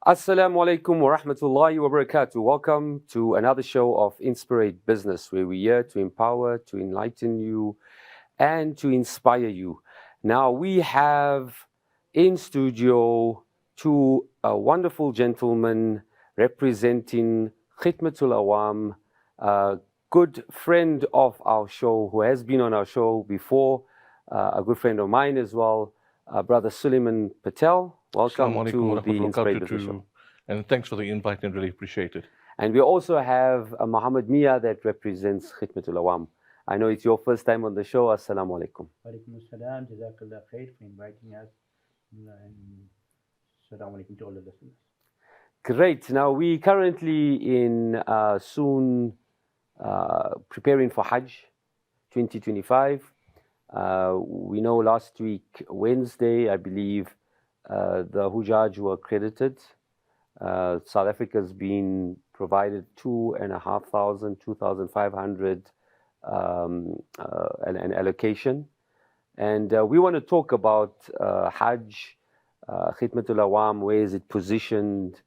Assalamu alaikum wa rahmatullahi wa barakatuh. Welcome to another show of Inspirate Business, where we're here to empower, to enlighten you, and to inspire you. Now, we have in studio two wonderful gentlemen representing Khidmatul Awaam, a good friend of our show who has been on our show before, a good friend of mine as well, Brother Suleiman Patel. Welcome Assalamu alaikum to wa the rahmatullahi Inspirate wa Business Show. barakatuh. And thanks for the invite and really appreciate it. And we also have Muhammad Mia that represents Khidmatul Awaam. I know it's your first time on the show. Assalamu alaikum. Walaikum assalam. Jazakallah khair for inviting us. And assalamu alaikum to all the listeners. Great. Now, we currently in soon preparing for Hajj 2025. We know last week, Wednesday, I believe, the Hujjaj were accredited. South Africa's been provided 2,500 an allocation. And we want to talk about Hajj, Khidmatul Awaam, where is it positioned,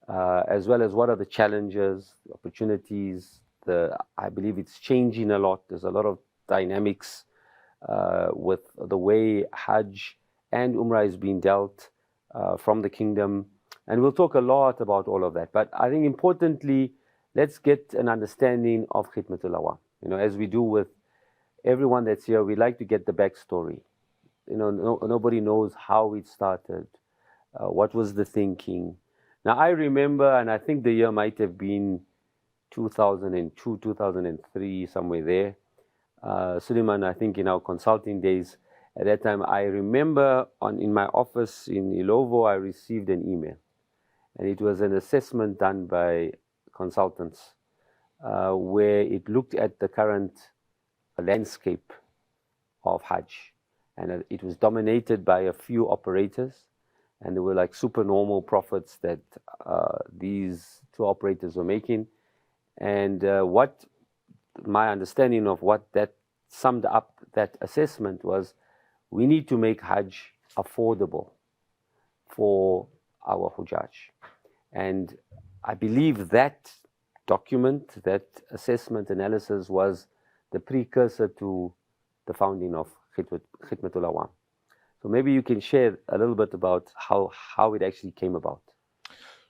as well as what are the challenges, opportunities. I believe it's changing a lot. There's a lot of dynamics with the way Hajj and Umrah is being dealt from the kingdom. And we'll talk a lot about all of that. But I think importantly, let's get an understanding of Khidmatul Awaam. You know, as we do with everyone that's here, we like to get the backstory. You know, nobody knows how it started, what was the thinking. Now, I remember, and I think the year might have been 2002, 2003, somewhere there. Suleiman, I think in our consulting days, at that time, I remember in my office in Ilovo, I received an email. And it was an assessment done by consultants where it looked at the current landscape of Hajj. And it was dominated by a few operators. And they were like supernormal profits that these two operators were making. And what my understanding of what that summed up that assessment was, we need to make Hajj affordable for our Hujjaj. And I believe that document, that assessment analysis was the precursor to the founding of Khidmatul Awaam. So maybe you can share a little bit about how it actually came about.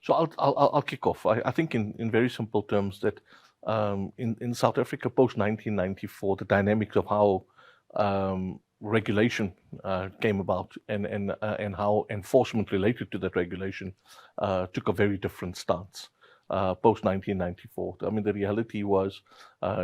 So I'll kick off. I think in very simple terms that in South Africa post 1994, the dynamics of how regulation came about and how enforcement related to that regulation took a very different stance post 1994. I mean, the reality was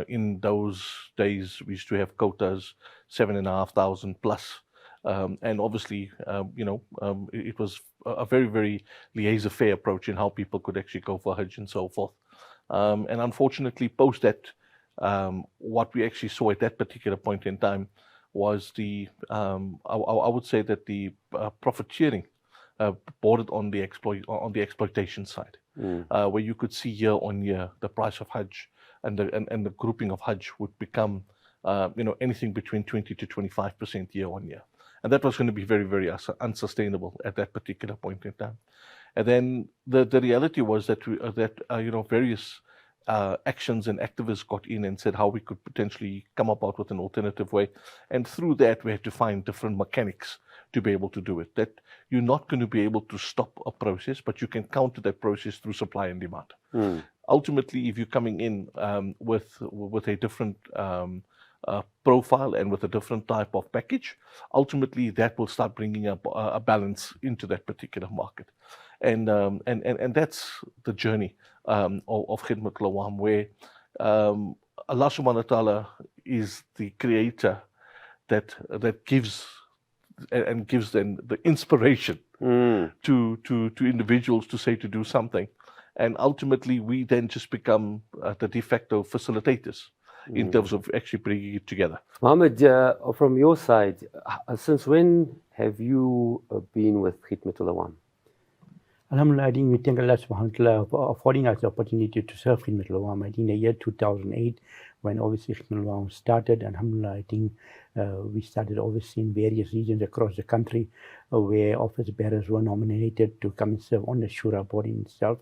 in those days we used to have quotas 7,500 plus. And obviously, it was a very, very laissez-faire approach in how people could actually go for Hajj and so forth. And unfortunately, post that, what we actually saw at that particular point in time was I would say that the profiteering bordered on the exploitation side, where you could see year on year the price of Hajj and the grouping of Hajj would become anything between 20 to 25% year on year. And that was going to be very, very unsustainable at that particular point in time. And then the reality was that various actions and activists got in and said how we could potentially come about with an alternative way. And through that, we had to find different mechanics to be able to do it. That you're not going to be able to stop a process, but you can counter that process through supply and demand. Ultimately, if you're coming in with a different profile and with a different type of package, ultimately that will start bringing up a balance into that particular market. And that's the journey of Khidmatul Awaam, where Allah subhanahu wa ta'ala is the creator that gives them the inspiration to individuals to say to do something. And ultimately we then just become the de facto facilitators in terms of actually bringing it together. Mohammed, from your side, since when have you been with Khidmatul Awaam? Alhamdulillah, I think we thank Allah subhanahu wa ta'ala for affording us the opportunity to serve Khidmatul Awaam. I think the year 2008 when obviously Khidmatul Awaam started. Alhamdulillah, I think we started obviously in various regions across the country where office bearers were nominated to come and serve on the Shura board in itself.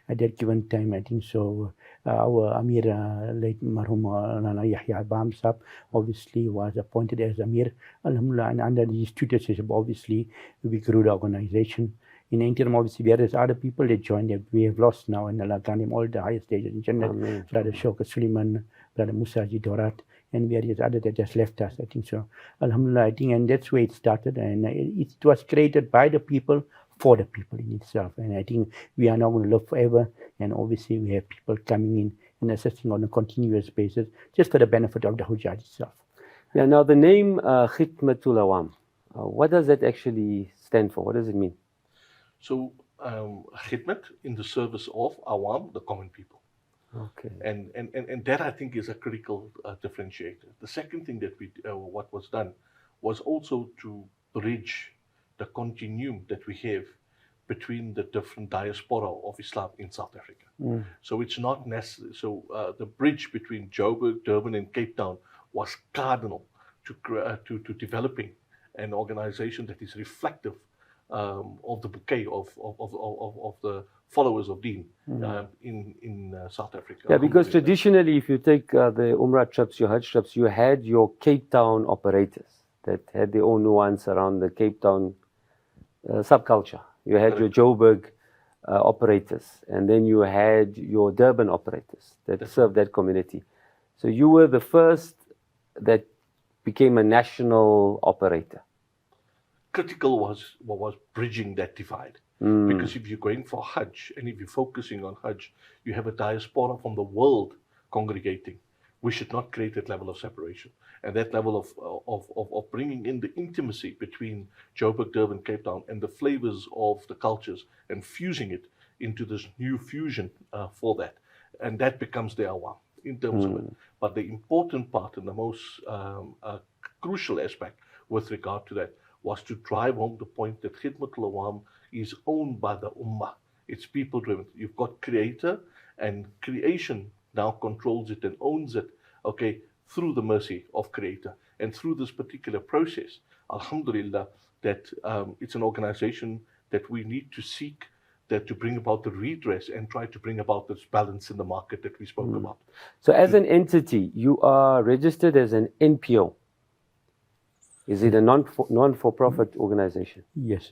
At that given time, I think so, our Amir, late Marhum Yahya Sahab, obviously was appointed as Amir. Alhamdulillah, and under his tutorship, obviously, we grew the organization. In the interim, obviously, various other people that joined that we have lost now, and Allah grant him all the highest stages in Jannah. Brother Suleiman, Brother Musaji Dorat, and various others that just left us, I think so. Alhamdulillah, I think, and that's where it started, and it was created by the people, for the people in itself. And I think we are not going to live forever, and obviously we have people coming in and assisting on a continuous basis, just for the benefit of the Hujjaj itself. Yeah, now the name Khidmatul Awaam, what does that actually stand for? What does it mean? So, khidmat, in the service of Awam, the common people. Okay. And that, I think, is a critical differentiator. The second thing that what was done was also to bridge the continuum that we have between the different diaspora of Islam in South Africa. So it's not necessary. So the bridge between Joburg, Durban, and Cape Town was cardinal to developing an organization that is reflective of the bouquet of the followers of Deen in South Africa. Yeah, because traditionally, if you take the Umrah trips, your Hajj trips, you had your Cape Town operators that had their own nuance around the Cape Town subculture. You had your Joburg operators, and then you had your Durban operators that served that community. So you were the first that became a national operator. Critical was bridging that divide. Because if you're going for Hajj, and if you're focusing on Hajj, you have a diaspora from the world congregating. We should not create that level of separation. And that level of bringing in the intimacy between Joburg, Durban, Cape Town, and the flavors of the cultures, and fusing it into this new fusion for that. And that becomes the Awam in terms of it. But the important part and the most crucial aspect with regard to that was to drive home the point that Khidmatul Awaam is owned by the Ummah. It's people driven. You've got creator, and creation now controls it and owns it, okay, through the mercy of creator. And through this particular process, alhamdulillah, that it's an organization that we need to seek that to bring about the redress and try to bring about this balance in the market that we spoke about. So as an entity, you are registered as an NPO. Is it a non-for-profit organization? Yes,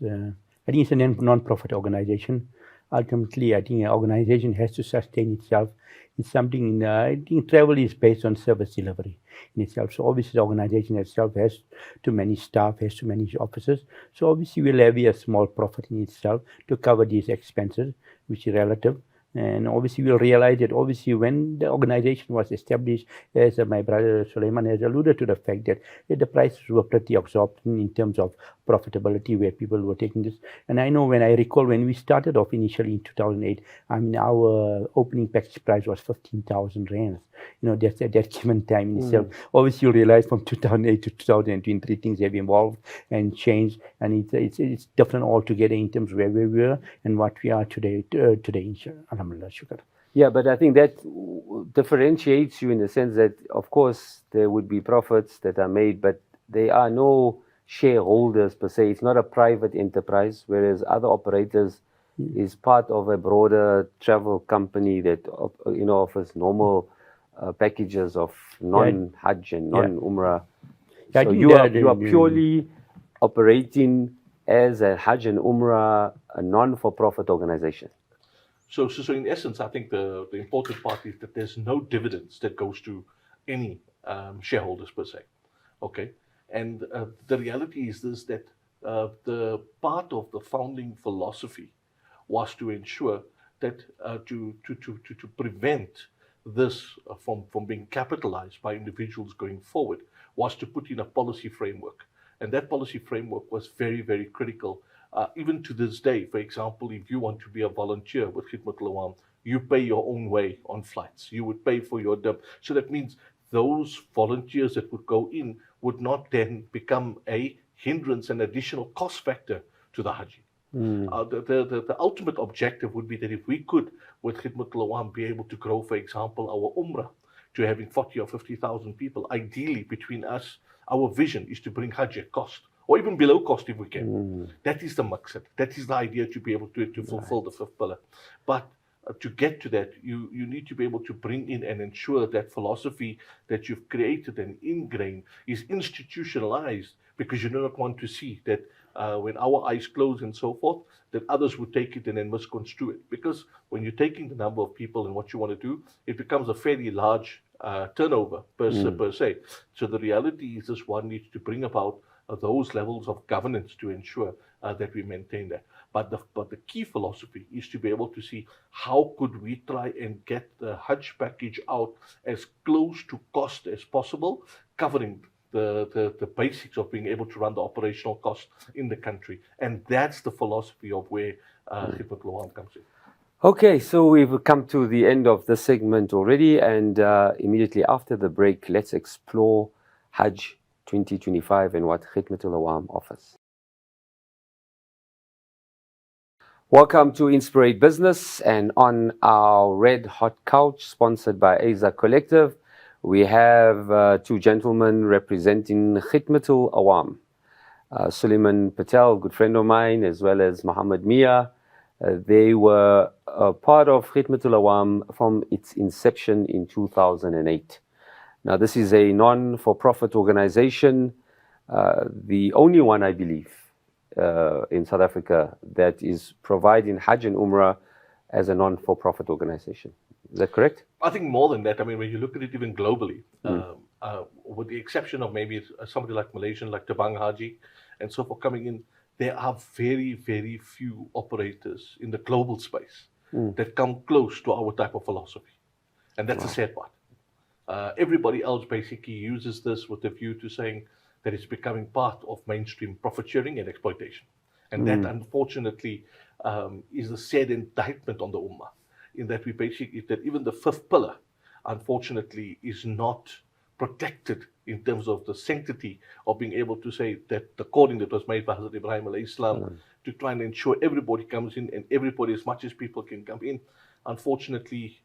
I think it's a non-profit organization. Ultimately, I think an organization has to sustain itself. It's something, I think travel is based on service delivery in itself. So obviously the organization itself has to manage staff, has to manage officers. So obviously we'll have a small profit in itself to cover these expenses, which is relative. And obviously we'll realize that obviously when the organization was established, as my brother Suleiman has alluded to the fact that the prices were pretty exorbitant in terms of profitability, where people were taking this. And I know when I recall when we started off initially in 2008, I mean our opening package price was 15,000 rands. You know, that's at that given time in itself. Obviously you realize from 2008 to 2023 things have evolved and changed, and it's different altogether in terms of where we were and what we are today, Alhamdulillah, shukr. Yeah, but I think that differentiates you in the sense that, of course, there would be profits that are made, but there are no shareholders per se. It's not a private enterprise, whereas other operators is part of a broader travel company that offers normal packages of non-Hajj and non-Umrah. So you are purely operating as a Hajj and Umrah, a non-for-profit organization. So in essence, I think the important part is that there's no dividends that goes to any shareholders per se. Okay, and the reality is this, that the part of the founding philosophy was to ensure that to prevent this from being capitalized by individuals going forward, was to put in a policy framework. And that policy framework was very, very critical. Even to this day, for example, if you want to be a volunteer with Khidmatul Awaam, you pay your own way on flights. You would pay for your dub. So that means those volunteers that would go in would not then become a hindrance and additional cost factor to the Haji. The ultimate objective would be that if we could, with Khidmatul Awaam, be able to grow, for example, our Umrah to having 40 or 50,000 people. Ideally, between us, our vision is to bring Hajj at cost, or even below cost if we can. That is the maqsad. That is the idea, to be able to fulfill the fifth pillar. But to get to that, you need to be able to bring in and ensure that philosophy that you've created and ingrained is institutionalized, because you do not want to see that when our eyes close and so forth, that others would take it and then misconstrue it. Because when you're taking the number of people and what you want to do, it becomes a fairly large turnover per se. So the reality is this one needs to bring about those levels of governance to ensure that we maintain that. But the key philosophy is to be able to see how could we try and get the Hajj package out as close to cost as possible, covering the basics of being able to run the operational costs in the country. And that's the philosophy of where Khidmatul Awaam comes in. Okay, so we've come to the end of this segment already, and immediately after the break, let's explore Hajj 2025 and what Khidmatul Awaam offers. Welcome to Inspirate Business, and on our red hot couch, sponsored by Asia Collective, we have two gentlemen representing Khidmatul Awaam. Suleiman, Patel, good friend of mine, as well as Muhammad Mia. They were part of Khidmatul Awaam from its inception in 2008. Now, this is a non-for-profit organization, the only one, I believe, in South Africa that is providing Hajj and Umrah as a non-for-profit organization. Is that correct? I think more than that. I mean, when you look at it even globally, with the exception of maybe somebody like Malaysian, like Tabang Haji, and so forth coming in, there are very, very few operators in the global space that come close to our type of philosophy. And that's the sad part. Everybody else basically uses this with a view to saying that it's becoming part of mainstream profit sharing and exploitation. And that, unfortunately, is a sad indictment on the Ummah, in that we basically, that even the fifth pillar, unfortunately, is not protected in terms of the sanctity of being able to say that the calling that was made by Hazrat Ibrahim alayhi salam to try and ensure everybody comes in and everybody, as much as people can come in. Unfortunately,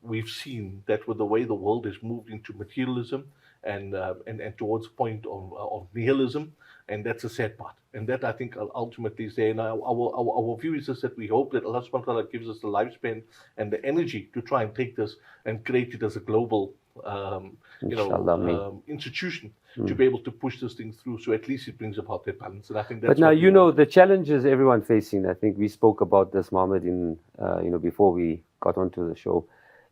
we've seen that with the way the world has moved into materialism and towards a point of nihilism, and that's a sad part. And that, I think, ultimately is there. And our view is just that we hope that Allah subhanahu wa ta'ala gives us the lifespan and the energy to try and take this and create it as a global institution to be able to push this thing through. So at least it brings about that balance. And I think that's. But now, you know, the challenges everyone facing, I think we spoke about this, Mohammed, in before we got onto the show,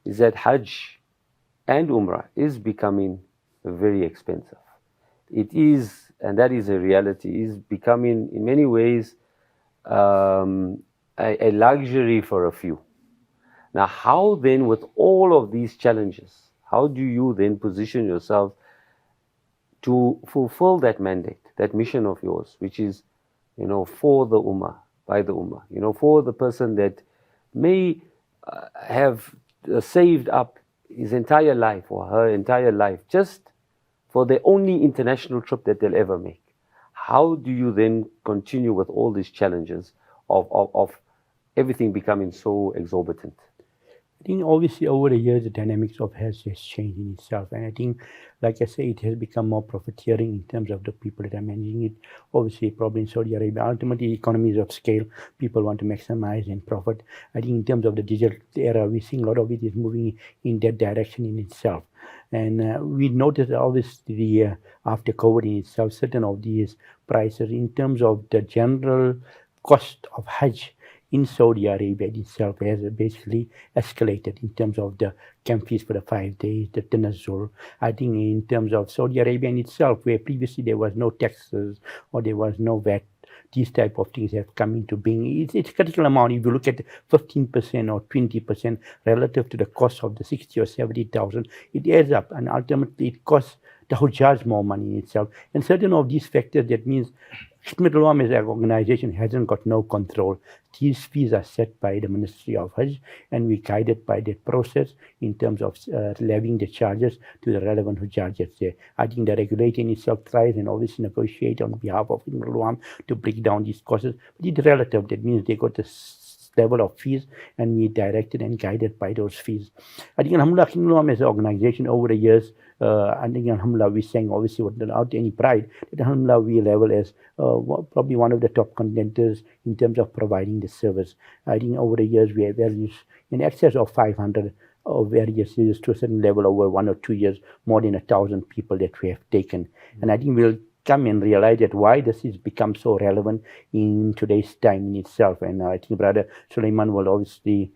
is that Hajj and Umrah is becoming very expensive. It is, and that is a reality, is becoming in many ways a luxury for a few. Now, how then, with all of these challenges, how do you then position yourself to fulfill that mandate, that mission of yours, which is, for the Ummah, by the Ummah, for the person that may have saved up his entire life or her entire life just for the only international trip that they'll ever make? How do you then continue with all these challenges of everything becoming so exorbitant? I think obviously over the years the dynamics of Hajj has changed in itself, and I think, like I say, it has become more profiteering in terms of the people that are managing it. Obviously, probably in Saudi Arabia, ultimately economies of scale, people want to maximize and profit. I think in terms of the digital era, we're seeing a lot of it is moving in that direction in itself. And we noticed obviously after COVID in itself, certain of these prices in terms of the general cost of Hajj in Saudi Arabia itself has basically escalated in terms of the camp fees for the 5 days, the Tanazzul. I think in terms of Saudi Arabia in itself, where previously there was no taxes or there was no VAT, these type of things have come into being. It's a critical amount. If you look at 15% or 20% relative to the cost of the 60 or 70,000, it adds up, and ultimately it costs the Hujjaj more money in itself. And certain of these factors, that means Khidmatul Awaam as an organization hasn't got no control. These fees are set by the Ministry of Hajj, and we're guided by that process in terms of levying the charges to the relevant Hujjajas there. I think the regulator in itself tries and always negotiate on behalf of Khidmatul Awaam to break down these costs. But it's relative. That means they got the level of fees, and we directed and guided by those fees. I think Alhamdulillah, as an organization over the years, I think Alhamdulillah, we're saying obviously without any pride, that Alhamdulillah, we level as probably one of the top contenders in terms of providing the service. I think over the years we have values in excess of 500 of various years to a certain level over 1 or 2 years, more than 1,000 people that we have taken. And I think we'll come and realize that why this has become so relevant in today's time in itself. And I think Brother Suleiman will obviously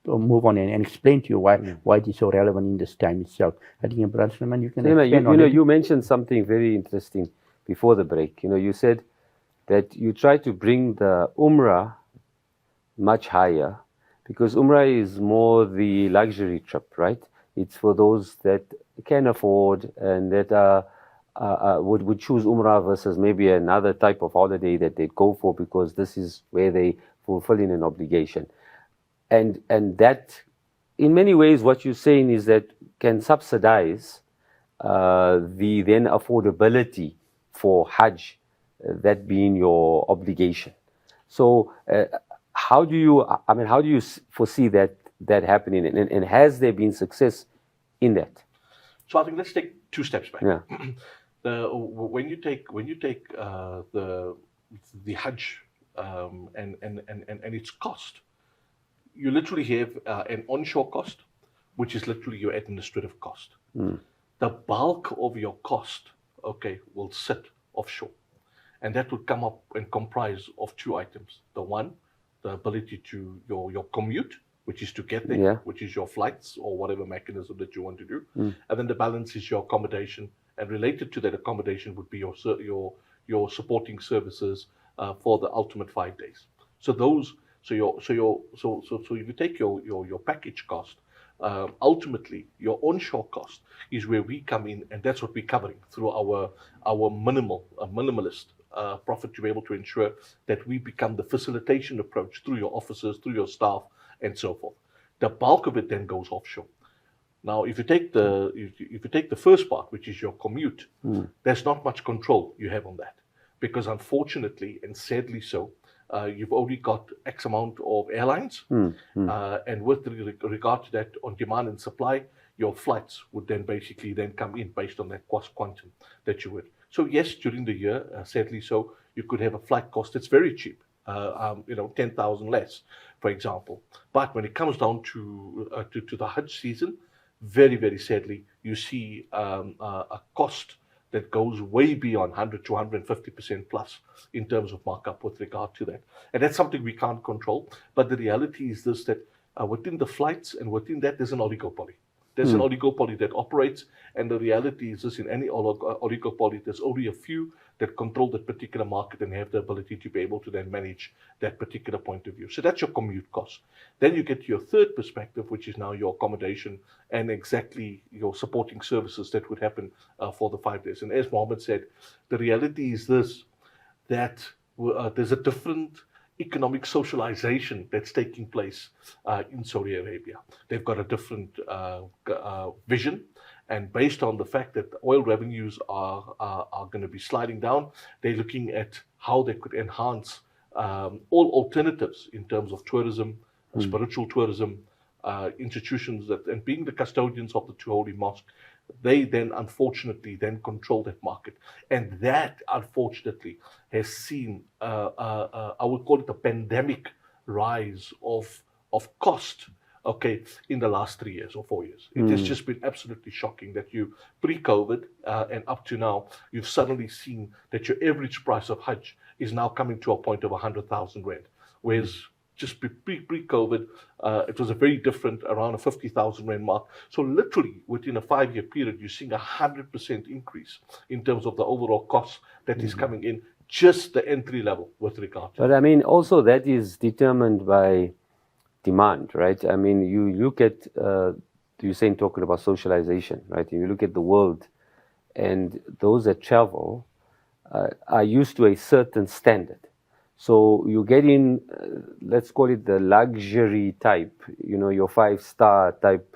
move on and explain to you why it is so relevant in this time itself. I think Brother Suleiman, you can expand on it. You mentioned something very interesting before the break. You said that you try to bring the Umrah much higher, because Umrah is more the luxury trip, right? It's for those that can afford and that would choose Umrah versus maybe another type of holiday that they go for, because this is where they fulfilling an obligation. And that, in many ways, what you're saying is that can subsidize the then affordability for Hajj, that being your obligation. So how do you foresee that happening, and has there been success in that? So I think let's take 2 steps back. Yeah. When you take the Hajj and its cost, you literally have an onshore cost, which is literally your administrative cost. The bulk of your cost, will sit offshore, and that would come up and comprise of 2 items. The one, the ability to your commute, which is to get there, which is your flights or whatever mechanism that you want to do, and then the balance is your accommodation, and related to that accommodation would be your supporting services for the ultimate 5 days. So those, so if you take your package cost, ultimately your onshore cost is where we come in, and that's what we're covering through our minimalist profit, to be able to ensure that we become the facilitation approach through your officers, through your staff, and so forth. The bulk of it then goes offshore. Now, if you take the first part, which is your commute, there's not much control you have on that, because unfortunately and sadly so, you've only got X amount of airlines, and with regard to that, on demand and supply, your flights would then basically come in based on that cost quantum that you would. So yes, during the year, sadly so, you could have a flight cost that's very cheap, 10,000 less, for example. But when it comes down to the Hajj season, very, very sadly, you see a cost that goes way beyond 100 to 150% plus in terms of markup with regard to that. And that's something we can't control. But the reality is this, that within the flights and within that, there's an oligopoly. There's an oligopoly that operates, and the reality is this: in any oligopoly, there's only a few that control that particular market and have the ability to be able to then manage that particular point of view. So that's your commute cost. Then you get to your third perspective, which is now your accommodation and exactly your supporting services that would happen for the 5 days. And as Mohammed said, the reality is this, that there's a different economic socialization that's taking place in Saudi Arabia. They've got a different vision, and based on the fact that the oil revenues are going to be sliding down, they're looking at how they could enhance all alternatives in terms of tourism, spiritual tourism, institutions and being the custodians of the 2 holy mosques. They then unfortunately control that market, and that unfortunately has seen I would call it a pandemic rise of cost in the last 3 years or 4 years. It has just been absolutely shocking that you pre-COVID and up to now, you've suddenly seen that your average price of Hajj is now coming to a point of 100,000 rand, whereas just pre-COVID, it was a very different, around a 50,000 rand mark. So literally within a 5-year period, you're seeing 100% increase in terms of the overall cost that is coming in, just the entry level with regard to. But I mean, also that is determined by demand, right? I mean, you look at, you're saying, talking about socialization, right? You look at the world, and those that travel are used to a certain standard. So you get in, let's call it the luxury type, your 5-star type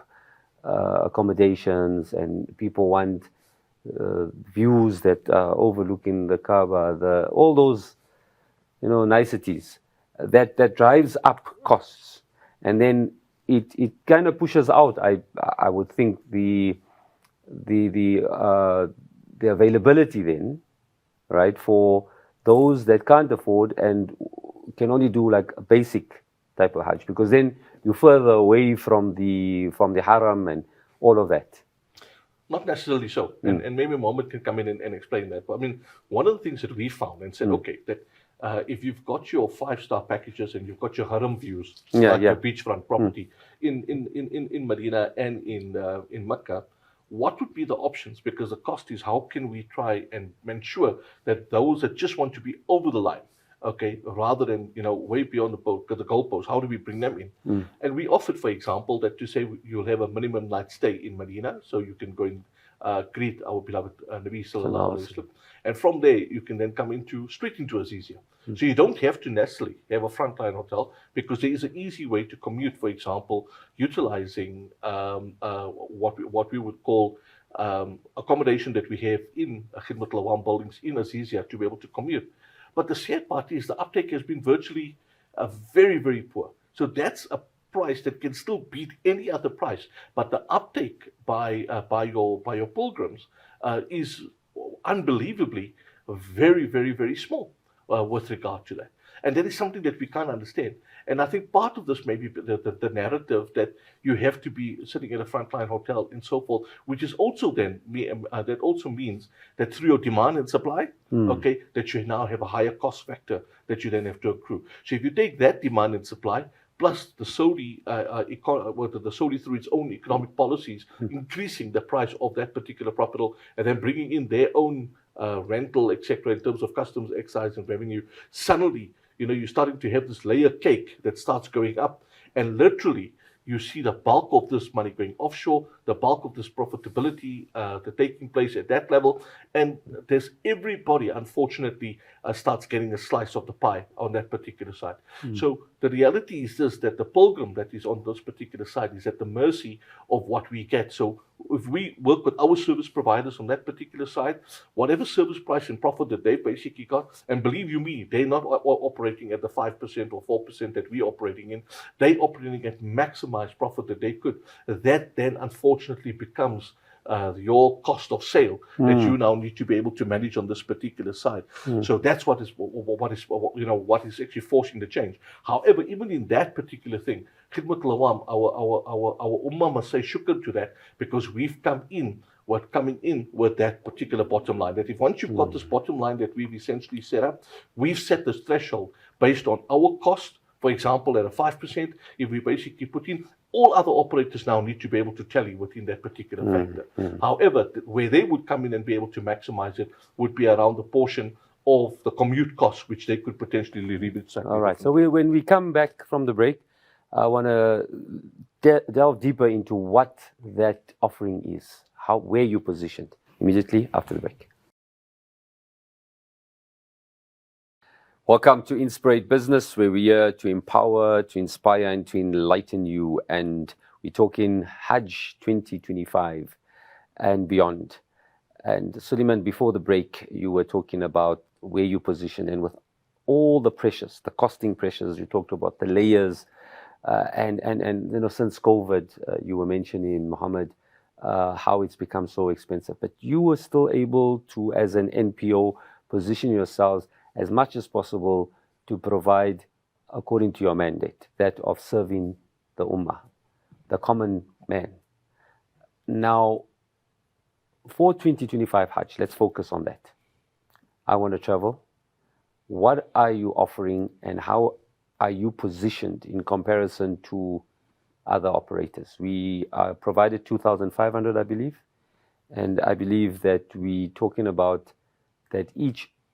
accommodations, and people want views that are overlooking the Kaaba, all those, niceties. that drives up costs, and then it kind of pushes out. I would think the availability then, right, for those that can't afford and can only do like a basic type of Hajj, because then you're further away from the haram and all of that. Not necessarily so. And maybe Mohammed can come in and explain that. But I mean, one of the things that we found and said, okay, that if you've got your 5-star packages and you've got your haram views, like your beachfront property in Medina and in Mecca, what would be the options? Because the cost is, how can we try and ensure that those that just want to be over the line, okay, rather than, way beyond the goalpost, how do we bring them in? And we offered, for example, that to say you'll have a minimum night stay in Medina, so you can go and greet our beloved Nabi Sallallahu Alaihi Wasallam. And from there, you can then come straight into Azizia. So you don't have to necessarily have a frontline hotel, because there is an easy way to commute, for example, utilizing what we would call accommodation that we have in Khidmatul Awaam buildings in Azizia to be able to commute. But the sad part is the uptake has been virtually very, very poor. So that's a price that can still beat any other price. But the uptake by your pilgrims is unbelievably very, very, very small with regard to that. And that is something that we can't understand. And I think part of this may be the narrative that you have to be sitting at a frontline hotel and so forth, which is also then, that also means that through your demand and supply, okay, that you now have a higher cost factor that you then have to accrue. So if you take that demand and supply, plus the Saudi, the Saudi through its own economic policies, increasing the price of that particular property and then bringing in their own rental, etc., in terms of customs, excise, and revenue, suddenly, you're starting to have this layer cake that starts going up, and literally you see the bulk of this money going offshore, the bulk of this profitability taking place at that level, and there's everybody, unfortunately, starts getting a slice of the pie on that particular side. So the reality is this, that the pilgrim that is on this particular side is at the mercy of what we get. So if we work with our service providers on that particular side, whatever service price and profit that they basically got, and believe you me, they're not operating at the 5% or 4% that we're operating in, they're operating at maximized profit that they could. That then unfortunately becomes your cost of sale that you now need to be able to manage on this particular side. So that's what is actually forcing the change. However, even in that particular thing, Khidmatul Awaam, our ummah must say shukr to that, because we've coming in with that particular bottom line. That if once you've got this bottom line that we've essentially set up, we've set this threshold based on our cost. For example, at a 5%, if we basically put in, all other operators now need to be able to tally within that particular factor. However, where they would come in and be able to maximize it would be around the portion of the commute costs, which they could potentially leave it. All right. So when we come back from the break, I want to delve deeper into what that offering is, where you positioned, immediately after the break. Welcome to Inspirate Business, where we're here to empower, to inspire, and to enlighten you. And we're talking Hajj 2025 and beyond. And Suleiman, before the break, you were talking about where you position, and with all the pressures, the costing pressures, you talked about the layers, and since COVID, you were mentioning, Mohammed, how it's become so expensive. But you were still able to, as an NPO, position yourselves as much as possible to provide according to your mandate, that of serving the ummah, the common man. Now, for 2025 Hajj, let's focus on that. I want to travel. What are you offering, and how are you positioned in comparison to other operators? We provided 2,500, I believe, and I believe that we're talking about that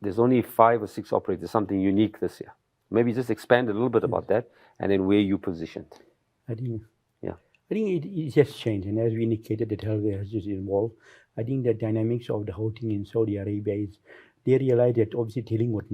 there's only 5 or 6 operators, something unique this year. Maybe just expand a little bit about that, and then where you positioned. I think it has changed, and as we indicated, that healthcare has just evolved. I think the dynamics of the whole thing in Saudi Arabia is they realize that obviously dealing with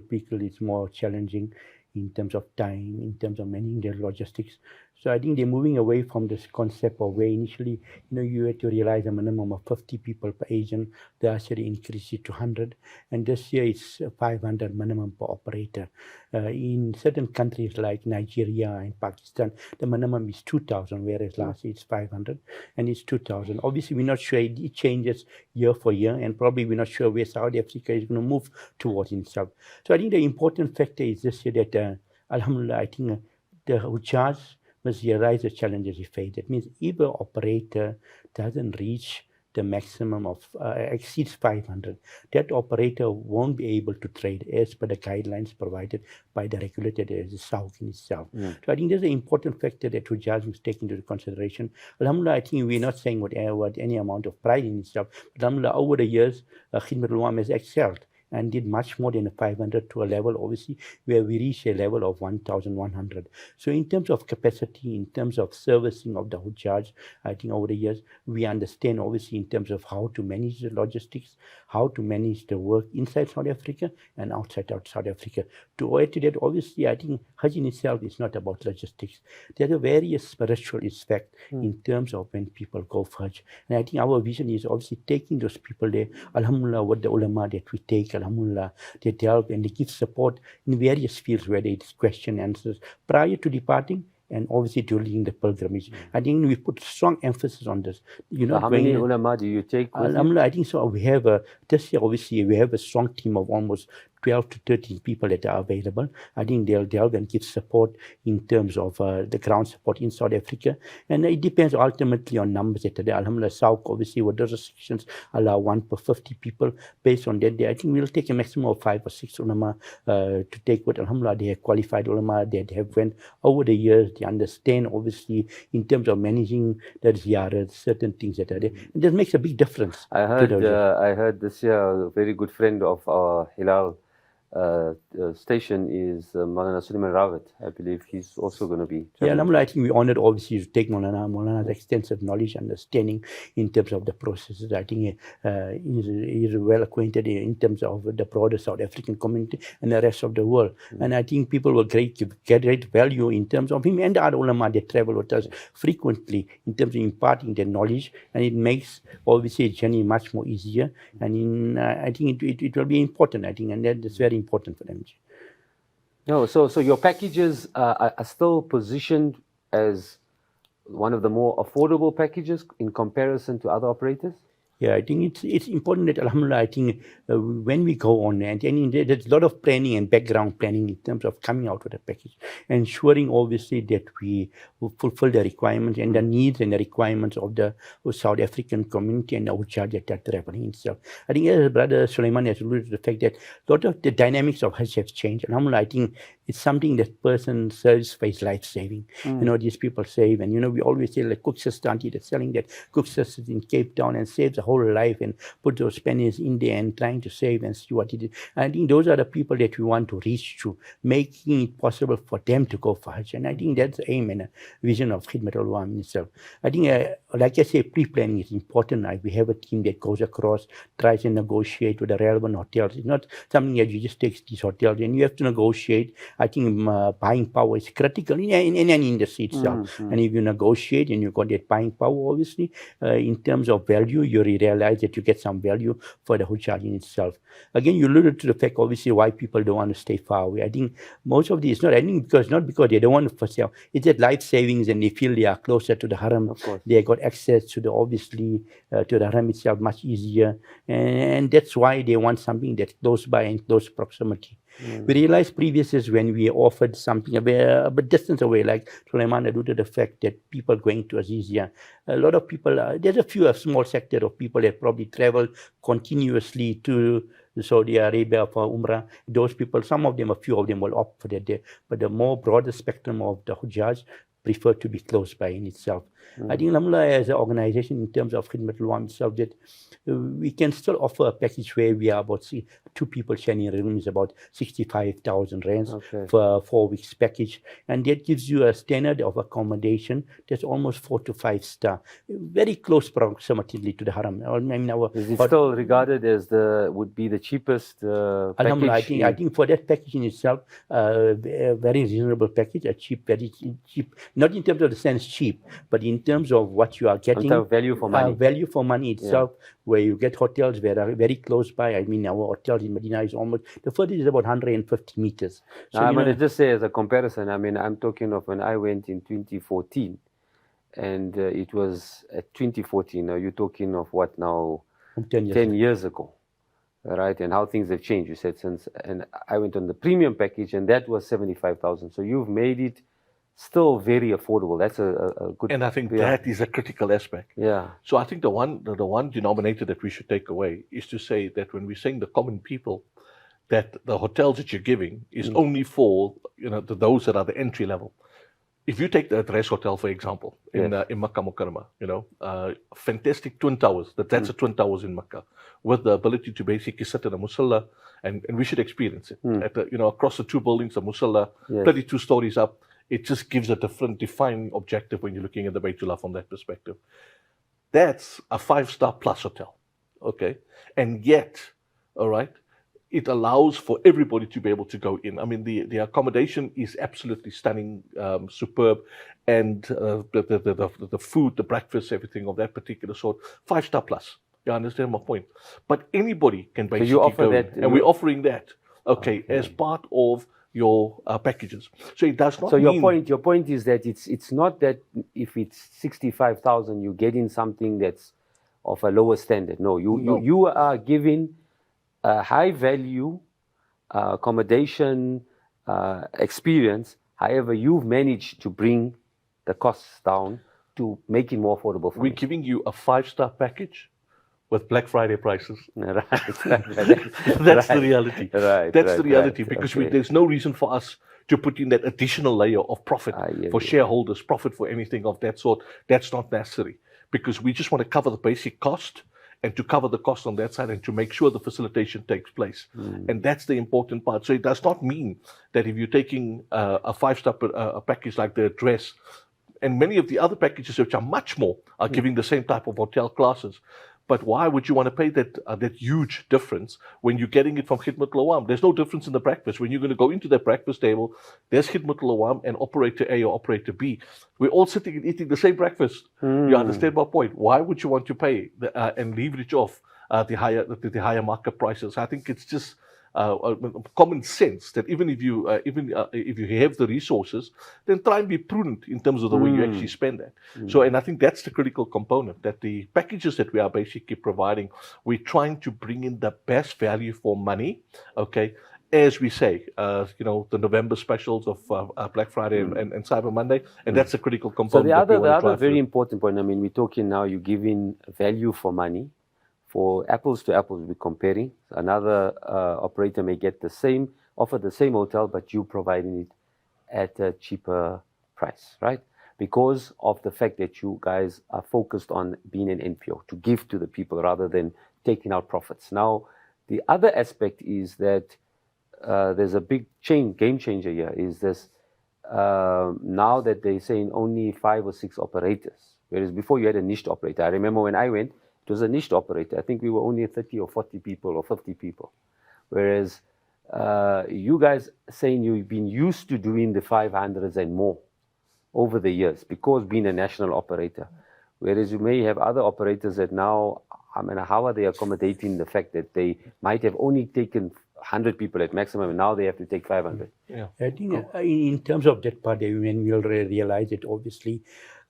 people is more challenging in terms of time, in terms of managing their logistics. So I think they're moving away from this concept of where initially, you had to realize a minimum of 50 people per agent. Last year they increased it to 100, and this year it's 500 minimum per operator. In certain countries like Nigeria and Pakistan, the minimum is 2,000, whereas last year it's 500 and it's 2,000. Obviously, we're not sure, it changes year for year, and probably we're not sure where Saudi Africa is going to move towards itself. So I think the important factor is this year that, Alhamdulillah, I think the Hujjaj must realize the challenges we face. That means if an operator doesn't reach the maximum of exceeds 500, that operator won't be able to trade as per the guidelines provided by the regulator, the SAUC in itself. So I think there's an important factor that Hujjaj must take into consideration. Alhamdulillah, I think we're not saying what any amount of pride in itself, but Alhamdulillah, over the years, Khidmatul Awaam has excelled and did much more than a 500 to a level, obviously, where we reached a level of 1,100. So in terms of capacity, in terms of servicing of the Hujjaj, I think over the years, we understand, obviously, in terms of how to manage the logistics, how to manage the work inside South Africa and outside South Africa. To add to that, obviously, I think Hajj in itself is not about logistics. There are various spiritual aspects in terms of when people go for Hajj. And I think our vision is obviously taking those people there, Alhamdulillah, what the ulama that we take, Alhamdulillah, they help and they give support in various fields, whether it's question answers prior to departing and obviously during the pilgrimage. I think we put strong emphasis on this. How many ulama do you take with Alhamdulillah, I think so. We have this year, obviously, we have a strong team of almost 12 to 13 people that are available. I think they'll help and give support in terms of the ground support in South Africa. And it depends ultimately on numbers that are there. Alhamdulillah, SAUC, obviously, with those restrictions, allow 1 per 50 people. Based on that, I think we'll take a maximum of 5 or 6 ulama to take what, Alhamdulillah, they have qualified ulama that have went over the years. They understand, obviously, in terms of managing the ziyarat, certain things that are there. And that makes a big difference. I heard this year a very good friend of our Hilaal station is Maulana Suleiman Rawat. I believe he's also going to be traveling. Yeah, Alhamdulillah, I think we're honored obviously to take Maulana's extensive knowledge, understanding in terms of the processes. I think he's well acquainted in terms of the broader South African community and the rest of the world. And I think people will get great value in terms of him and the other ulama that travel with us frequently in terms of imparting their knowledge, and it makes obviously a journey much more easier. And I think it will be important, I think, and that is very important for them. No, so your packages are still positioned as one of the more affordable packages in comparison to other operators? Yeah, I think it's important that, Alhamdulillah, I think when we go on, and there's a lot of planning and background planning in terms of coming out with a package, ensuring obviously that we fulfill the requirements and the needs and the requirements of the South African community and the Hujjaj that are traveling itself. I think as Brother Suleiman has alluded to the fact that a lot of the dynamics of Hajj have changed. Alhamdulillah, I think it's something that person serves for his life-saving. These people save, and we always say like Cook Sister Auntie that's selling that Cook Sister in Cape Town and saves the whole life and put those pennies in there and trying to save and see what it is. I think those are the people that we want to reach to, making it possible for them to go for Hajj. And I think that's the aim and vision of Khidmatul Awaam itself. I think, like I say, pre-planning is important. We have a team that goes across, tries to negotiate with the relevant hotels. It's not something that you just take these hotels and you have to negotiate. I think buying power is critical in any industry itself. And if you negotiate and you got that buying power, obviously, in terms of value, you realize that you get some value for the Hujjaj in itself. Again, you alluded to the fact, obviously, why people don't want to stay far away. I think most of these, not because they don't want to sell, it's that life savings and they feel they are closer to the Haram. They got access to the, obviously, to the Haram itself much easier. And that's why they want something that's close by and close proximity. We realized previously when we offered something a bit distance away, like Suleiman alluded to the fact that people going to Azizia, a lot of people, there's a small sector of people that probably travel continuously to Saudi Arabia for Umrah. Those people, a few of them will opt for that day, but the more broader spectrum of the Hujjaj prefer to be close by in itself. I think Alhamdulillah, as an organization in terms of Khidmatul Awaam itself, that we can still offer a package where we are about 2 people sharing a room is about 65,000 rands Okay. for a 4 weeks package, and that gives you a standard of accommodation that's almost 4 to 5 star, very close proximity to the haram. I mean, Is it still regarded as would be the cheapest Alhamdulillah, package? I think for that package in itself, a very reasonable package, a cheap, very cheap, not in terms of the sense cheap, but in terms of what you are getting. In terms of value for money. Value for money itself, where you get hotels that are very close by. I mean, our hotels in Medina is almost, the furthest is about 150 meters. So, Now, I'm going to just say as a comparison, I mean, I'm talking of when I went in 2014, and it was at 2014. Now, you're talking of what now? 10 years. 10 years ago, right? And how things have changed. You said since, and I went on the premium package, and that was 75,000. So you've made it still very affordable. That's a good. And I think that is a critical aspect. Yeah. So I think the one denominator that we should take away is to say that when we're saying the common people, that the hotels that you're giving is only for those that are the entry level. If you take the Address Hotel, for example, in Makkah Mukarramah, fantastic twin towers. That's a twin towers in Makkah, with the ability to basically sit in a musalla, and we should experience it. At across the 2 buildings, a musalla, 32 stories up. It just gives a different defining objective when you're looking at the Baytullah from that perspective. That's a 5-star plus hotel, okay? And yet, all right, it allows for everybody to be able to go in. I mean, the accommodation is absolutely stunning, superb, and the food, the breakfast, everything of that particular sort, 5-star plus. You understand my point? But anybody can basically you offer go that, in, and we're offering that, okay, as part of your packages. So it does not So mean... your point is that it's not that if it's 65,000, you get in something that's of a lower standard. No, you are giving a high value accommodation experience. However, you've managed to bring the costs down to make it more affordable for We're me. giving you a 5-star package with Black Friday prices. Right. That's the reality. Right. That's the reality, right. because Okay. there's no reason for us to put in that additional layer of profit for shareholders, profit for anything of that sort. That's not necessary, because we just want to cover the basic cost, and to cover the cost on that side, and to make sure the facilitation takes place. And that's the important part. So it does not mean that if you're taking a 5-star package like the Address, and many of the other packages which are much more, are giving the same type of hotel classes. But why would you want to pay that huge difference when you're getting it from Khidmatul Awaam? There's no difference in the breakfast. When you're going to go into that breakfast table, there's Khidmatul Awaam and operator A or operator B. We're all sitting and eating the same breakfast. You understand my point? Why would you want to pay and leverage off the higher market prices? I think it's just common sense that even if you have the resources, then try and be prudent in terms of the way you actually spend that. So, and I think that's the critical component, that the packages that we are basically providing, we're trying to bring in the best value for money, okay? As we say, the November specials of Black Friday and Cyber Monday, and that's a critical component. So the other very important point, I mean, we're talking now, you're giving value for money. For apples to apples, we're comparing. Another operator may get offer the same hotel, but you providing it at a cheaper price, right? Because of the fact that you guys are focused on being an NPO, to give to the people rather than taking out profits. Now, the other aspect is that there's a big game changer here, is this now that they're saying only 5 or 6 operators, whereas before you had a niched operator. I remember when I went, it was a niched operator. I think we were only 30 or 40 people or 50 people. Whereas you guys saying you've been used to doing the 500s and more over the years, because being a national operator. Whereas you may have other operators that now, I mean, how are they accommodating the fact that they might have only taken 100 people at maximum, and now they have to take 500? Yeah. I think in terms of that part, when we'll realize it, obviously,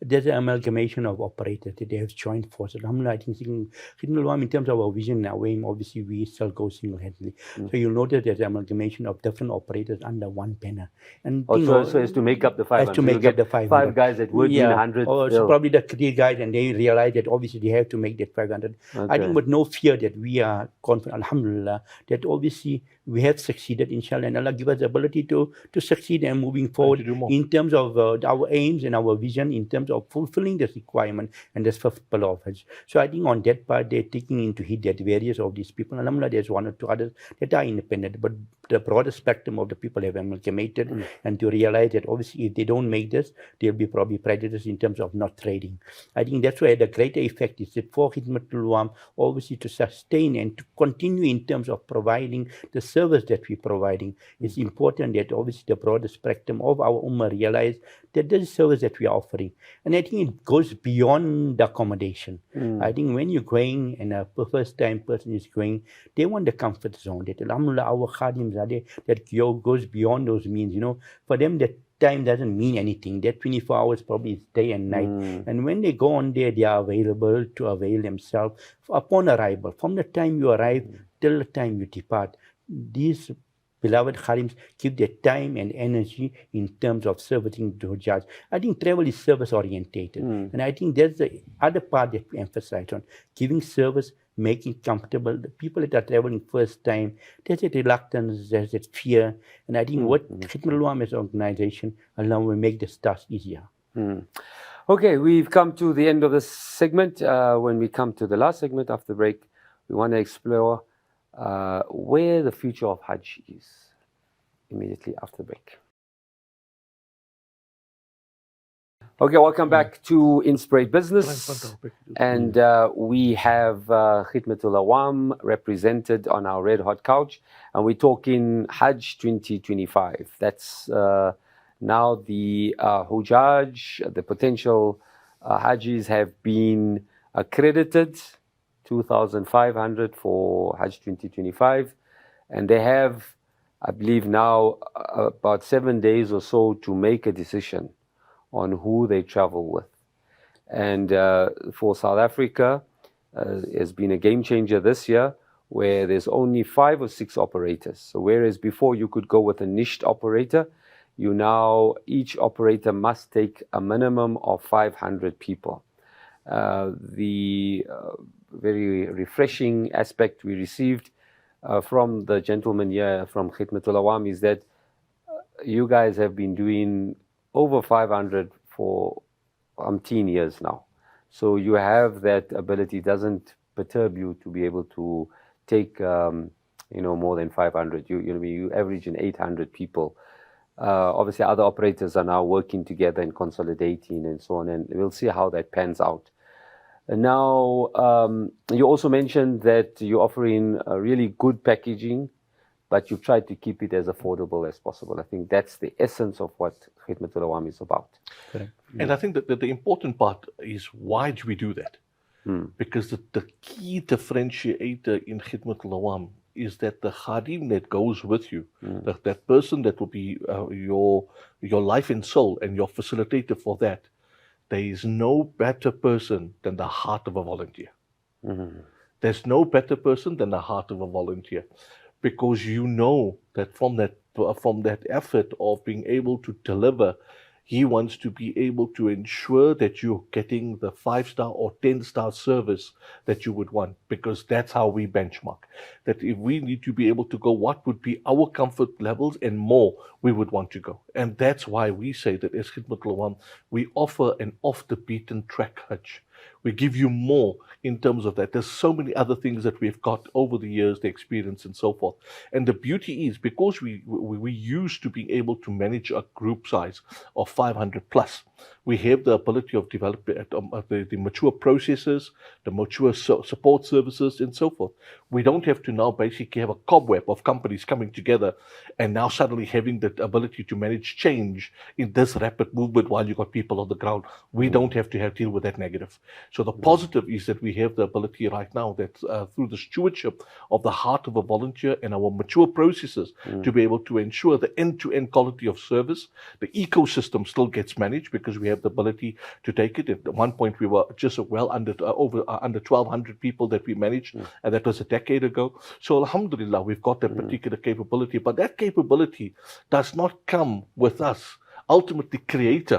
there's an amalgamation of operators that they have joined forces. I think Khidmatul Awaam, in terms of our vision and our aim, obviously we still go single-handedly. So you'll notice there's an amalgamation of different operators under one banner. And so as to make up the 500. As to make up the 500. 5 guys that were doing 100. So probably the 3 guys, and they realize that obviously they have to make that 500. I think with no fear that we are confident, alhamdulillah, that obviously we have succeeded, inshallah, and Allah give us the ability to succeed and moving forward to do more. in terms of our aims and our vision, in terms of fulfilling this requirement and this fifth pillar of Hajj. So I think on that part, they're taking into heed that various of these people, alhamdulillah, there's one or two others that are independent, but the broader spectrum of the people have amalgamated and to realize that obviously if they don't make this, they'll be probably prejudiced in terms of not trading. I think that's where the greater effect is that for Khidmatul Awaam, obviously to sustain and to continue in terms of providing the service that we're providing. It's important that obviously the broader spectrum of our Ummah realize that this is service that we are offering. And I think it goes beyond the accommodation. I think when you're going and a first time person is going, they want the comfort zone. That alhamdulillah, our khadims are there, that goes beyond those means. For them that time doesn't mean anything. That 24 hours probably is day and night. And when they go on there, they are available to avail themselves upon arrival. From the time you arrive till the time you depart, these beloved khadims give their time and energy in terms of servicing the Hujjaj. I think travel is service orientated. And I think that's the other part that we emphasize on, giving service, making comfortable. The people that are traveling first time, there's that reluctance, there's that fear. And I think what Khidmatul Awaam as an organization, Allah will make this task easier. Okay, we've come to the end of this segment. When we come to the last segment after the break, we want to explore where the future of Hajj is immediately after the break. Okay, welcome back to Inspirate Business. And we have Khidmatul Awaam represented on our red hot couch. And we're talking Hajj 2025. That's now the Hujjaj, the potential Hajjis have been accredited, 2,500 for Hajj 2025. And they have, I believe now, about 7 days or so to make a decision on who they travel with. And for South Africa, has been a game changer this year, where there's only 5 or 6 operators. So whereas before you could go with a niched operator, each operator must take a minimum of 500 people. The very refreshing aspect we received from the gentleman here from Khidmatul Awaam is that you guys have been doing over 500 for umpteen years now. So you have that ability. It doesn't perturb you to be able to take more than 500. You average in 800 people. Obviously other operators are now working together and consolidating and so on, and we'll see how that pans out. And now you also mentioned that you're offering a really good packaging, but you've tried to keep it as affordable as possible. I think that's the essence of what Khidmatul Awaam is about. Correct. And I think that the important part is, why do we do that? Because the key differentiator in Khidmatul Awaam is that the khadim that goes with you, that person that will be your life and soul and your facilitator for that, there is no better person than the heart of a volunteer. There's no better person than the heart of a volunteer, because you know that from that effort of being able to deliver, he wants to be able to ensure that you're getting the 5-star or 10-star service that you would want, because that's how we benchmark. That if we need to be able to go, what would be our comfort levels and more, we would want to go. And that's why we say that as Khidmatul Awaam, we offer an off-the-beaten track Hajj. We give you more in terms of that. There's so many other things that we've got over the years, the experience and so forth. And the beauty is, because we used to be able to manage a group size of 500 plus, we have the ability of developing the mature processes, the mature support services and so forth. We don't have to now basically have a cobweb of companies coming together and now suddenly having the ability to manage change in this rapid movement while you've got people on the ground. We don't have to deal with that negative. So the positive is that we have the ability right now that through the stewardship of the heart of a volunteer and our mature processes to be able to ensure the end-to-end quality of service. The ecosystem still gets managed because we have the ability to take it. At one point, we were just well under 1,200 people that we managed, and that was a decade ago. So alhamdulillah, we've got that particular capability. But that capability does not come with us ultimately create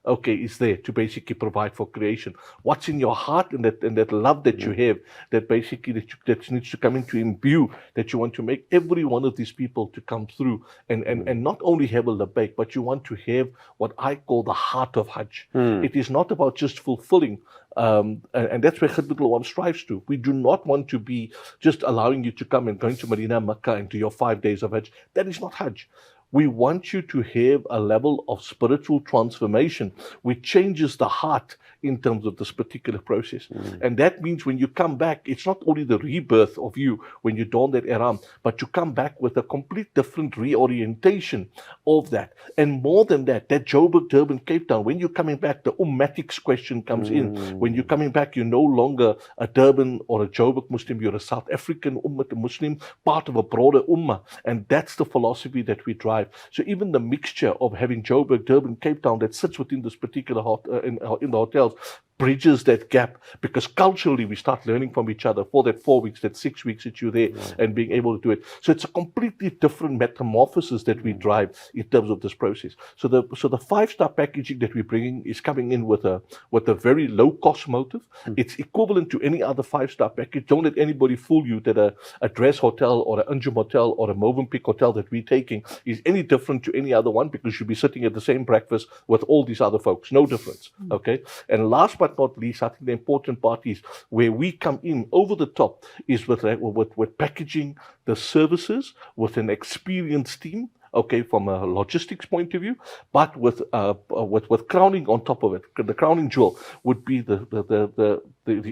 okay, is there to basically provide for creation. What's in your heart and that love that you have, that basically that needs to come into imbue, that you want to make every one of these people to come through and not only have a labbaik, but you want to have what I call the heart of Hajj. It is not about just fulfilling, and that's where Khidmatul Awaam strives to. We do not want to be just allowing you to come and going to Medina, Mecca, and do your 5 days of Hajj. That is not Hajj. We want you to have a level of spiritual transformation which changes the heart in terms of this particular process. And that means when you come back, it's not only the rebirth of you when you don that ihram, but you come back with a complete different reorientation of that. And more than that, that Joburg, Durban, Cape Town, when you're coming back, the ummatics question comes in. When you're coming back, you're no longer a Durban or a Joburg Muslim, you're a South African Ummah Muslim, part of a broader Ummah. And that's the philosophy that we drive. So even the mixture of having Joburg, Durban, Cape Town that sits within this particular in the hotels bridges that gap, because culturally we start learning from each other for that 4 weeks, that 6 weeks that you're there and being able to do it. So it's a completely different metamorphosis that we drive in terms of this process. So the 5-star packaging that we're bringing is coming in with a very low cost motive. It's equivalent to any other 5-star package. Don't let anybody fool you that a Dress Hotel or an Anjum Hotel or a Movenpick Hotel that we're taking is any different to any other one, because you'll be sitting at the same breakfast with all these other folks. No difference. Okay. And last but not least, I think the important part is where we come in over the top is with packaging the services with an experienced team, okay, from a logistics point of view, but with crowning on top of it. The crowning jewel would be the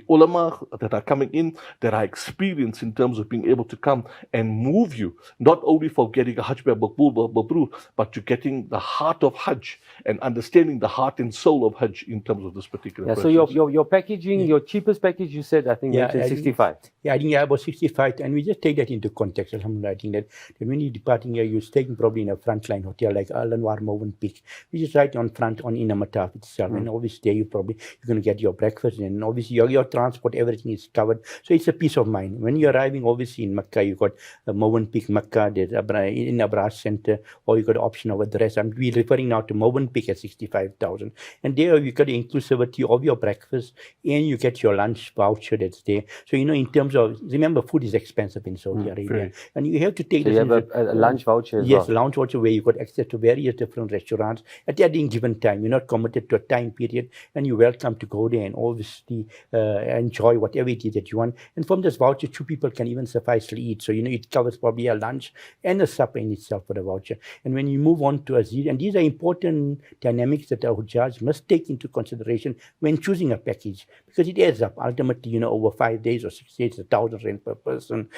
ulama that are coming in, that are experienced in terms of being able to come and move you, not only for getting a Hajj Mabrur, but to getting the heart of Hajj and understanding the heart and soul of Hajj in terms of this particular process. So your packaging, your cheapest package, you said, I think, mentioned 65. I think about 65, and we just take that into context. Alhamdulillah, I think that when you're departing here, you're staying probably in a frontline hotel like Al Anwar Movenpick, which is right on front on Inamataf itself. And obviously, you're going to get your breakfast, and obviously your transport, everything is covered. So it's a peace of mind. When you're arriving, obviously in Mecca, you got Movenpick Mecca, there's in Abra Center, or you got the option of a dress. We're referring now to Movenpick at 65,000, and there you got the inclusivity of your breakfast, and you get your lunch voucher that's there. So in terms of, remember, food is expensive in Saudi Arabia, and you have to take this. You have a lunch voucher as well. Yes, lunch voucher where you got access to various different restaurants at any given time. You're not committed to a time period, and you're welcome to go there and obviously enjoy whatever it is that you want. And from this voucher, 2 people can even sufficiently eat. So it covers probably a lunch and a supper in itself for the voucher. And when you move on to Aziz, and these are important dynamics that our Hujjaj must take into consideration when choosing a package, because it adds up. Ultimately, over 5 days or 6 days, 1,000 rand per person,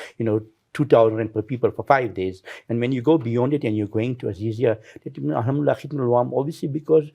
2,000 rand per people for 5 days. And when you go beyond it and you're going to Azizia, Alhamdulillah, Khidmatul Awaam, obviously because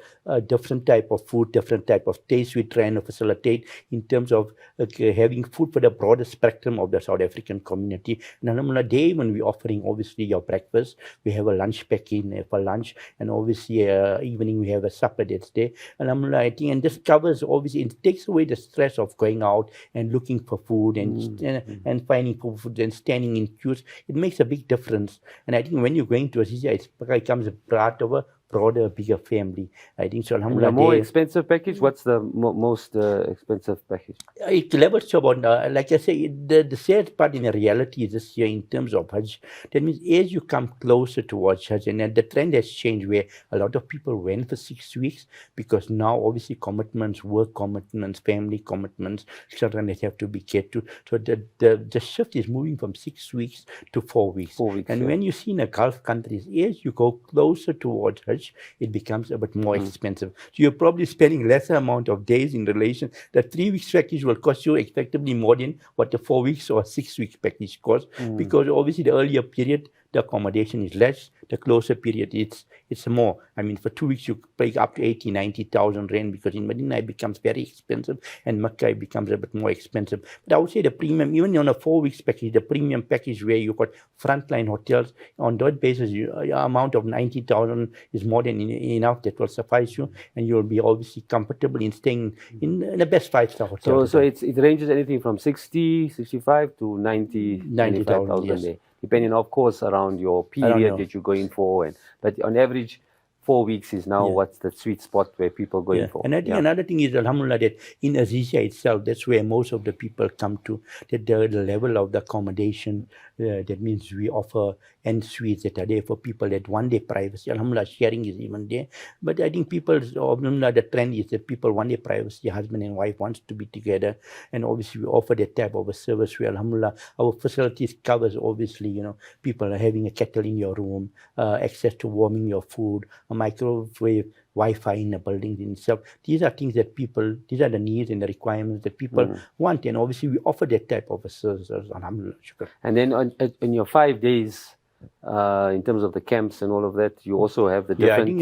different type of food, different type of taste we try and facilitate in terms of having food for the broader spectrum of the South African community. And Alhamdulillah, day when we're offering obviously your breakfast, we have a lunch pack-in for lunch, and obviously evening we have a supper that's there. Alhamdulillah, I think, and this covers, obviously, it takes away the stress of going out and looking for food and finding food and standing in queues. It makes a big difference. And I think when you're going to Azizia, it becomes a part of a broader, bigger family. I think so. Alhamdulillah. The more expensive package, what's the most expensive package? It levels to about, like I say, the sad part in the reality is this year in terms of Hajj. That means as you come closer towards Hajj, and the trend has changed where a lot of people went for 6 weeks, because now obviously commitments, work commitments, family commitments, children that have to be cared to. So the shift is moving from 6 weeks to 4 weeks. 4 weeks. And when you see in the Gulf countries, as you go closer towards Hajj, it becomes a bit more expensive. So you're probably spending lesser amount of days in relation. The 3 weeks package will cost you effectively more than what the 4 weeks or 6 weeks package costs, because obviously the earlier period, the accommodation is less, the closer period it's more. I mean, for 2 weeks you pay up to 80,000, 90,000 rand, because in Medina it becomes very expensive, and Mecca it becomes a bit more expensive. But I would say the premium, even on a 4 weeks package, the premium package where you got frontline hotels, on that basis, your amount of 90,000 is more than enough that will suffice you, and you'll be obviously comfortable in staying in the best 5-star hotel. So it ranges anything from 60, 65 to 90,000 yes. a day, depending, of course, around your period that you're going for. But on average, 4 weeks is now what's the sweet spot where people go in for. And I think another thing is, alhamdulillah, that in Azizia itself, that's where most of the people come to, that the level of the accommodation, that means we offer en suites that are there for people that want their privacy. Alhamdulillah, sharing is even there. But I think people, alhamdulillah, the trend is that people want their privacy, husband and wife wants to be together. And obviously we offer that type of a service where, alhamdulillah, our facilities covers, obviously, you know, people are having a kettle in your room, access to warming your food, a microwave, Wi-Fi in the building itself. These are things that people, these are the needs and the requirements that people want. And obviously we offer that type of a service, alhamdulillah. Shukr. And then in your 5 days, in terms of the camps and all of that, you also have the different...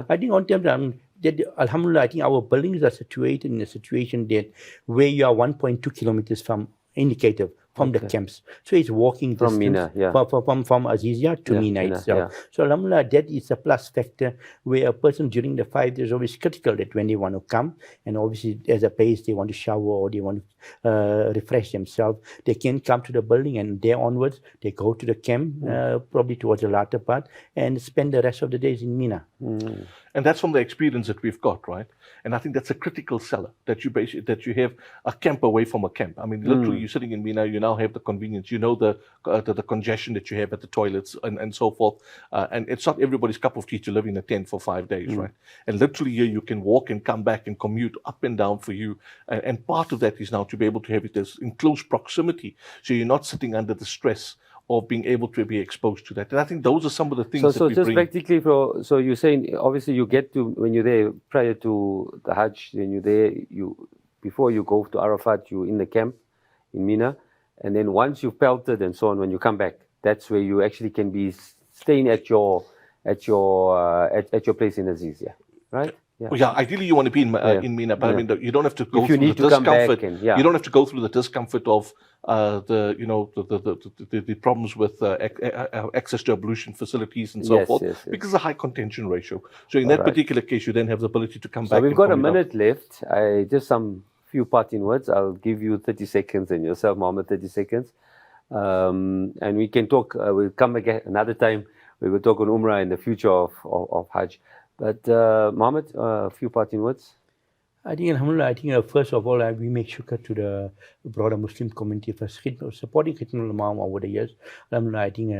I think on terms that, alhamdulillah, I think our buildings are situated in a situation that where you are 1.2 kilometers from indicative from the camps. So it's walking distance from Mina, from Azizia to Mina itself. So alhamdulillah, that is a plus factor where a person during the 5 days is always critical that when they want to come, and obviously as a base they want to shower or they want to refresh themselves, they can come to the building, and there onwards they go to the camp, probably towards the latter part, and spend the rest of the days in Mina. And that's from the experience that we've got, right? And I think that's a critical seller, that you have a camp away from a camp. I mean, literally, you're sitting in Mina, you now have the convenience, you know the congestion that you have at the toilets and so forth. And it's not everybody's cup of tea to live in a tent for 5 days, right? And literally here you can walk and come back and commute up and down for you. And part of that is now to be able to have it as in close proximity, so you're not sitting under the stress of being able to be exposed to that. And I think those are some of the things that we just bring. practically, so you're saying, obviously you get to, when you're there prior to the Hajj, when you're there, before you go to Arafat, you're in the camp in Mina, and then once you've pelted and so on, when you come back, that's where you actually can be staying at your place in Azizia, right? Yeah, ideally you want to be in Mina, but I mean, you don't have to go through the discomfort. You don't have to go through the discomfort of the problems with access to ablution facilities and so forth, because of the high contention ratio. So in that particular case, you then have the ability to come back. So we've got a minute left. Just some few parting words. I'll give you 30 seconds and yourself, Mohammed, 30 seconds. And we can talk, we'll come again another time. We will talk on Umrah and the future of Hajj. But Mohammed, a few parting words. I think, alhamdulillah, first of all, we make shukr to the broader Muslim community for supporting Khidmatul Awaam over the years. Alhamdulillah, I think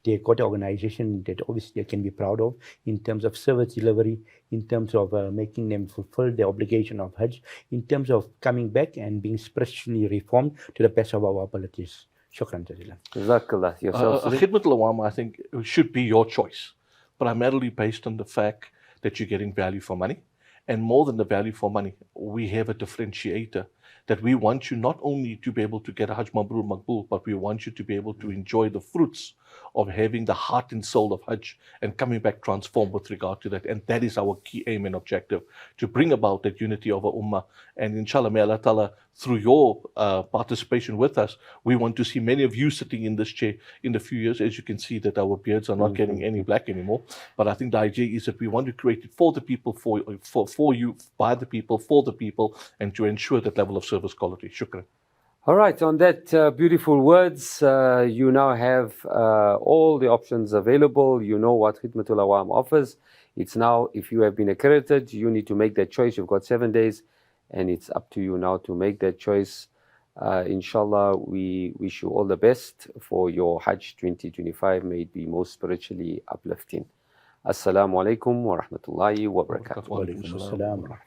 they got an organization that obviously they can be proud of in terms of service delivery, in terms of making them fulfill the obligation of Hajj, in terms of coming back and being spiritually reformed to the best of our abilities. Shukran jazilan. Jazakallah. Yourself, Khidmatul Awaam, I think, should be your choice, primarily based on the fact that you're getting value for money. And more than the value for money, we have a differentiator that we want you not only to be able to get a Hajj Mabrur Maqbool, but we want you to be able to enjoy the fruits of having the heart and soul of Hajj and coming back transformed with regard to that. And that is our key aim and objective, to bring about that unity of our ummah. And inshallah, may Allah Ta'ala, through your participation with us, we want to see many of you sitting in this chair in a few years. As you can see that our beards are not getting any black anymore. But I think the idea is that we want to create it for the people, for you, by the people, for the people, and to ensure that level of service quality. Shukran. All right, on that beautiful words, you now have all the options available. You know what Khidmatul Awaam offers. It's now, if you have been accredited, you need to make that choice. You've got 7 days, and it's up to you now to make that choice. Inshallah, we wish you all the best for your Hajj 2025. May it be most spiritually uplifting. Assalamu alaikum wa rahmatullahi wa barakatuh. Wa alaikum assalam.